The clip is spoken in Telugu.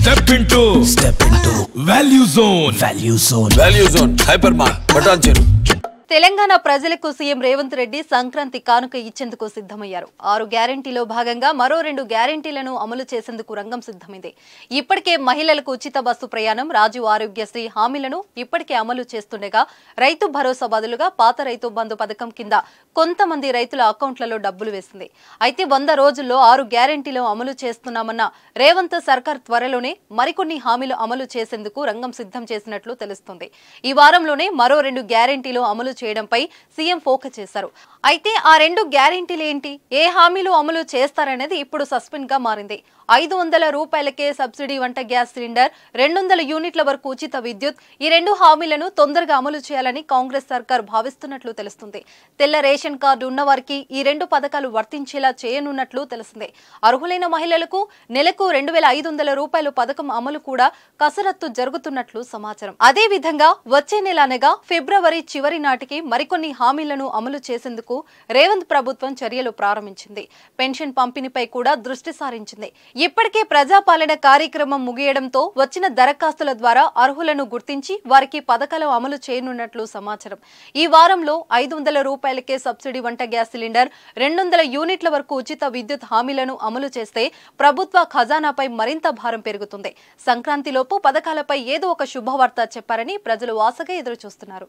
Step into Value Zone Hypermart Patancheru. Telangana ప్రజలకు సీఎం రేవంత్ రెడ్డి సంక్రాంతి కానుక ఇచ్చేందుకు సిద్ధమయ్యారు. 6 గ్యారెంటీలో భాగంగా మరో 2 గ్యారెంటీలను అమలు చేసేందుకు రంగం సిద్ధమైంది. ఇప్పటికే మహిళలకు ఉచిత బస్సు ప్రయాణం, రాజీవ్ ఆరోగ్యశ్రీ హామీలను ఇప్పటికే అమలు చేస్తుండగా రైతు భరోసా బదులుగా పాత రైతు బంధు పథకం కింద కొంతమంది రైతుల అకౌంట్లలో డబ్బులు వేసింది. అయితే 100 రోజుల్లో 6 గ్యారెంటీలు అమలు చేస్తున్నామన్న రేవంత్ సర్కార్ త్వరలోనే మరికొన్ని హామీలు అమలు చేసేందుకు రంగం సిద్ధం చేసినట్లు తెలుస్తుంది. ఈ వారంలోనే మరో 2 గ్యారెంటీలు అమలు చేయడంపై సీఎం ఫోకస్ చేశారు. అయితే ఆ 2 గ్యారెంటీలు ఏంటి, ఏ హామీలు అమలు చేస్తారనేది ఇప్పుడు సస్పెన్స్ గా మారింది. 500 రూపాయలకే సబ్సిడీ వంట గ్యాస్ సిలిండర్, 200 యూనిట్ల వరకు ఉచిత విద్యుత్, ఈ 2 హామీలను తొందరగా అమలు చేయాలని కాంగ్రెస్ సర్కార్ భావిస్తున్నట్లు తెలుస్తుంది. తెల్ల రేషన్ కార్డు ఉన్నవారికి ఈ 2 పథకాలు వర్తించేలా చేయనున్నట్లు తెలిసిందే. అర్హులైన మహిళలకు నెలకు 2500 రూపాయలు పథకం అమలు కూడా కసరత్తు జరుగుతున్నట్లు సమాచారం. అదే విధంగా వచ్చే నెల అనగా ఫిబ్రవరి చివరి నాటికి మరికొన్ని హామీలను అమలు చేసేందుకు రేవంత్ ప్రభుత్వం చర్యలు ప్రారంభించింది. పెన్షన్ పంపిణీపై కూడా దృష్టి సారించింది. ఇప్పటికే ప్రజాపాలన కార్యక్రమం ముగియడంతో వచ్చిన దరఖాస్తుల ద్వారా అర్హులను గుర్తించి వారికి పథకాలు అమలు చేయనున్నట్లు సమాచారం. ఈ వారంలో 500 రూపాయలకే సబ్సిడీ వంట గ్యాస్ సిలిండర్, 200 యూనిట్ల వరకు ఉచిత విద్యుత్ హామీలను అమలు చేస్తే ప్రభుత్వ ఖజానాపై మరింత భారం పెరుగుతుంది. సంక్రాంతిలోపు పథకాలపై ఏదో ఒక శుభవార్త చెప్పారని ప్రజలు ఆశగా ఎదురుచూస్తున్నారు.